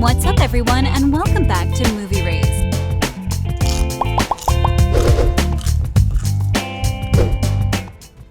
What's up, everyone, and welcome back to Movie Raised.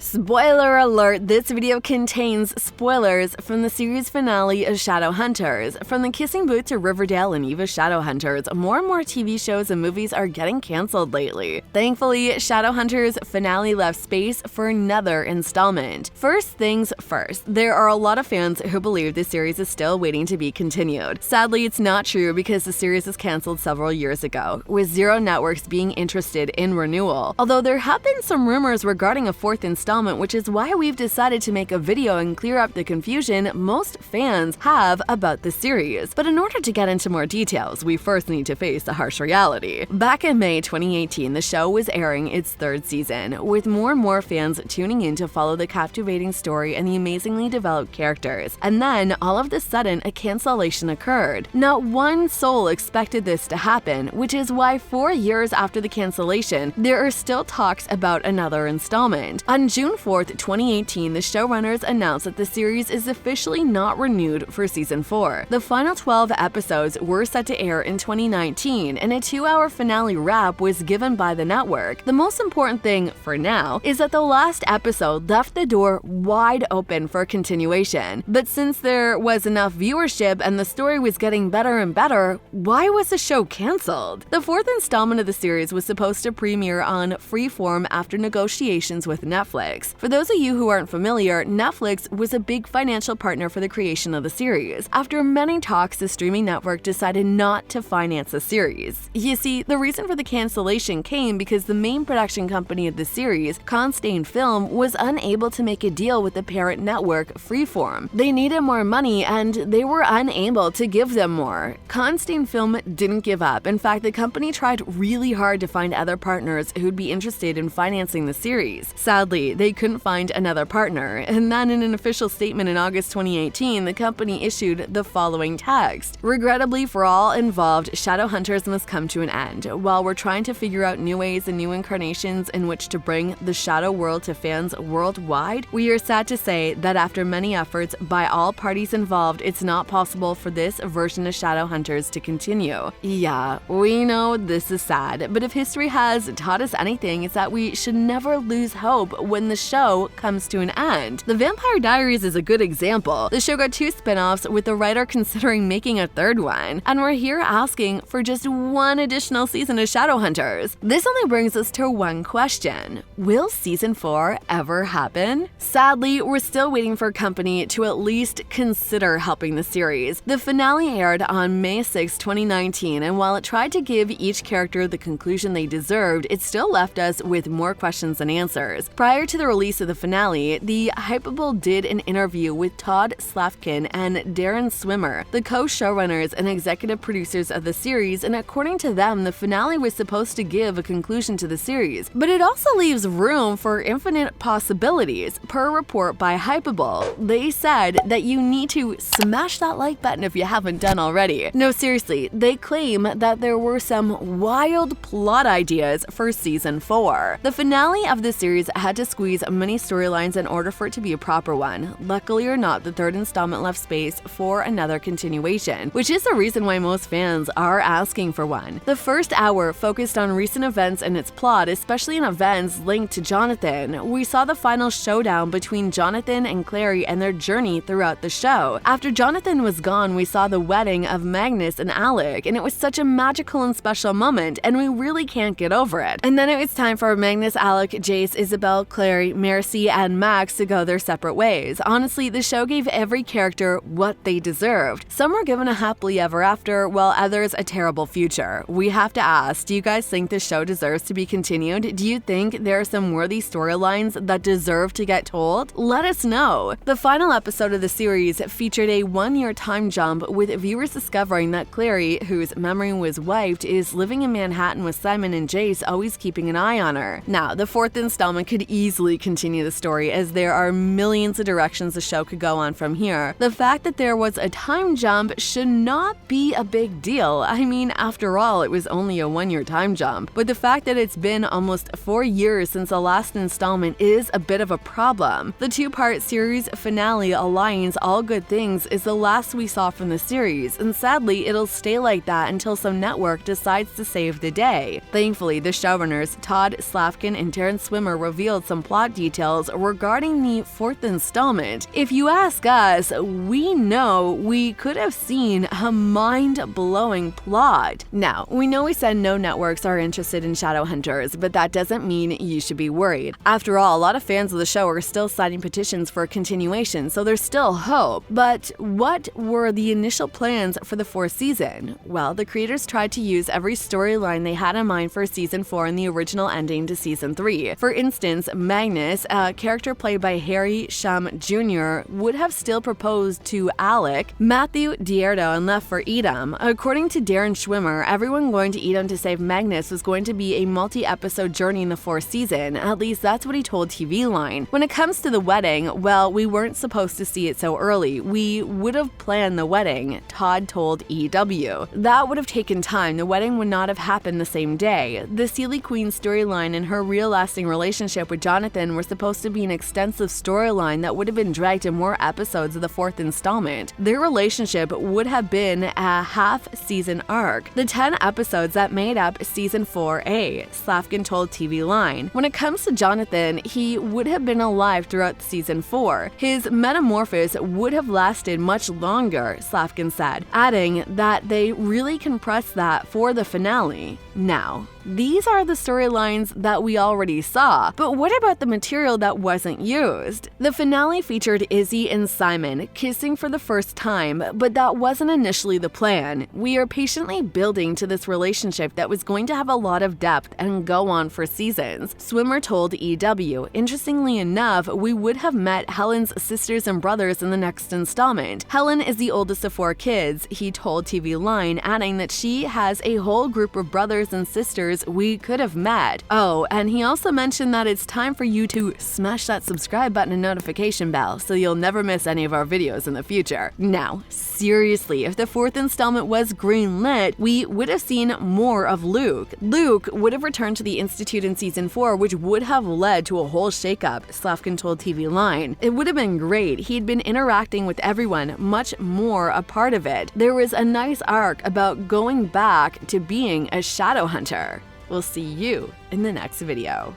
Spoiler alert, this video contains spoilers from the series finale of Shadowhunters. From The Kissing Booth to Riverdale and Eva Shadowhunters, more and more TV shows and movies are getting cancelled lately. Thankfully, Shadowhunters finale left space for another installment. First things first, there are a lot of fans who believe the series is still waiting to be continued. Sadly, it's not true because the series was cancelled several years ago, with zero networks being interested in renewal. Although there have been some rumors regarding a fourth installment, which is why we've decided to make a video and clear up the confusion most fans have about the series. But in order to get into more details, we first need to face the harsh reality. Back in May 2018, the show was airing its third season, with more and more fans tuning in to follow the captivating story and the amazingly developed characters. And then, all of a sudden, a cancellation occurred. Not one soul expected this to happen, which is why 4 years after the cancellation, there are still talks about another installment. On June 4th, 2018, the showrunners announced that the series is officially not renewed for season 4. The final 12 episodes were set to air in 2019, and a 2-hour finale wrap was given by the network. The most important thing, for now, is that the last episode left the door wide open for continuation. But since there was enough viewership and the story was getting better and better, why was the show cancelled? The fourth installment of the series was supposed to premiere on Freeform after negotiations with Netflix. For those of you who aren't familiar, Netflix was a big financial partner for the creation of the series. After many talks, the streaming network decided not to finance the series. You see, the reason for the cancellation came because the main production company of the series, Constantin Film, was unable to make a deal with the parent network, Freeform. They needed more money and they were unable to give them more. Constantin Film didn't give up. In fact, the company tried really hard to find other partners who'd be interested in financing the series. Sadly, they couldn't find another partner, and then in an official statement in August 2018, the company issued the following text. Regrettably for all involved, Shadowhunters must come to an end. While we're trying to figure out new ways and new incarnations in which to bring the Shadow world to fans worldwide, we are sad to say that after many efforts by all parties involved, it's not possible for this version of Shadowhunters to continue. Yeah, we know this is sad, but if history has taught us anything, it's that we should never lose hope when the show comes to an end. The Vampire Diaries is a good example. The show got 2 spin-offs, with the writer considering making a third one, and we're here asking for just one additional season of Shadowhunters. This only brings us to one question: will season 4 ever happen? Sadly, we're still waiting for a company to at least consider helping the series. The finale aired on May 6, 2019, and while it tried to give each character the conclusion they deserved, it still left us with more questions than answers. Prior to the release of the finale, the Hypable did an interview with Todd Slavkin and Darren Swimmer, the co-showrunners and executive producers of the series, and according to them, the finale was supposed to give a conclusion to the series, but it also leaves room for infinite possibilities. Per report by Hypable, they said that you need to smash that like button if you haven't done already. No, seriously, they claim that there were some wild plot ideas for season 4. The finale of the series had to squeeze many storylines in order for it to be a proper one. Luckily or not, the third installment left space for another continuation, which is the reason why most fans are asking for one. The first hour focused on recent events and its plot, especially in events linked to Jonathan. We saw the final showdown between Jonathan and Clary and their journey throughout the show. After Jonathan was gone, we saw the wedding of Magnus and Alec, and it was such a magical and special moment, and we really can't get over it. And then it was time for Magnus, Alec, Jace, Isabel, Clary, Mercy, and Max to go their separate ways. Honestly, the show gave every character what they deserved. Some were given a happily ever after, while others a terrible future. We have to ask, do you guys think the show deserves to be continued? Do you think there are some worthy storylines that deserve to get told? Let us know. The final episode of the series featured a 1-year time jump, with viewers discovering that Clary, whose memory was wiped, is living in Manhattan with Simon and Jace always keeping an eye on her. Now, the fourth installment could easily easily continue the story, as there are millions of directions the show could go on from here. The fact that there was a time jump should not be a big deal. I mean, after all, it was only a 1-year time jump. But the fact that it's been almost 4 years since the last installment is a bit of a problem. The 2-part series finale, Alliance All Good Things, is the last we saw from the series, and sadly, it'll stay like that until some network decides to save the day. Thankfully, the showrunners Todd Slavkin and Darren Swimmer revealed some plot details regarding the 4th installment. If you ask us, we know we could have seen a mind-blowing plot. Now, we know we said no networks are interested in Shadowhunters, but that doesn't mean you should be worried. After all, a lot of fans of the show are still signing petitions for a continuation, so there's still hope. But what were the initial plans for the 4th season? Well, the creators tried to use every storyline they had in mind for season 4 in the original ending to season 3. For instance, Magnus, a character played by Harry Shum Jr., would have still proposed to Alec, Matthew Dierdo, and left for Edom. According to Darren Schwimmer, everyone going to Edom to save Magnus was going to be a multi-episode journey in the 4th season. At least that's what he told TV Line. When it comes to the wedding, well, we weren't supposed to see it so early. We would have planned the wedding, Todd told EW. That would have taken time. The wedding would not have happened the same day. The Sealy Queen storyline and her real lasting relationship with Jonathan were supposed to be an extensive storyline that would have been dragged in more episodes of the 4th installment. Their relationship would have been a half-season arc, the 10 episodes that made up season 4A, Slavkin told TV Line. When it comes to Jonathan, he would have been alive throughout season 4. His metamorphosis would have lasted much longer, Slavkin said, adding that they really compressed that for the finale. Now, these are the storylines that we already saw, but what about the material that wasn't used? The finale featured Izzy and Simon kissing for the first time, but that wasn't initially the plan. We are patiently building to this relationship that was going to have a lot of depth and go on for seasons, Swimmer told EW. Interestingly enough, we would have met Helen's sisters and brothers in the next installment. Helen is the oldest of 4 kids, he told TV Line, adding that she has a whole group of brothers and sisters we could have met. Oh, and he also mentioned that it's time for you to smash that subscribe button and notification bell so you'll never miss any of our videos in the future. Now, seriously, if the 4th installment was greenlit, we would have seen more of Luke. Luke would have returned to the Institute in season 4, which would have led to a whole shakeup, Slavkin told TV Line. It would have been great. He'd been interacting with everyone, much more a part of it. There was a nice arc about going back to being a Shadowhunter. We'll see you in the next video.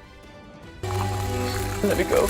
Let me go.